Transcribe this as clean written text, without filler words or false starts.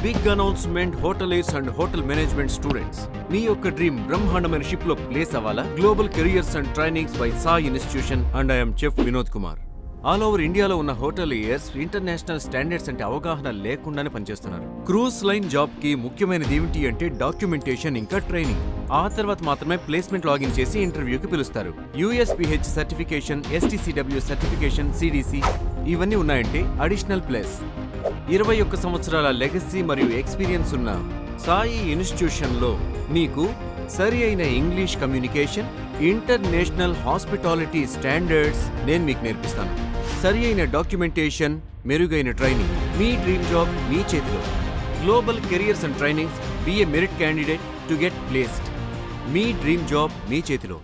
Big announcement hoteliers and hotel management students. మీ యొక్క dream బ్రహ్మాండమైన షిప్ లో ప్లేస్ అవ్వాలా? Global careers and trainings by Sai institution and IM chef Vinod Kumar. All over ఇండియాలో ఉన్న హోటలియర్స్ ఇంటర్నేషనల్ స్టాండర్డ్స్ అంటే అవగాహన లేకుండానే పనిచేస్తున్నారు. క్రూజ్ లైన్ జాబ్ కి ముఖ్యమైనది ఏమిటి అంటే డాక్యుమెంటేషన్ ఇంకా ట్రైనింగ్. ఆ తర్వాత మాత్రమే ప్లేస్మెంట్ లాగిన్ చేసి ఇంటర్వ్యూకి పిలుస్తారు. USPH certification, STCW certification, CDC ఇవన్నీ ఉన్నాయంటే అడిషనల్ ప్లస్. 21 సంవత్సరాల లెగసీ మరియు ఎక్స్పీరియన్స్ ఉన్న సాయి ఇన్స్టిట్యూషన్ లో మీకు సరి అయిన English communication, international hospitality standards నేను మీకు నేర్పిస్తాను. సరి అయిన డాక్యుమెంటేషన్, మెరుగైన ట్రైనింగ్. మీ డ్రీమ్ జాబ్ మీ చేతిలో. Global careers and trainings. Be a merit candidate to get placed. మీ డ్రీమ్ జాబ్ మీ చేతిలో.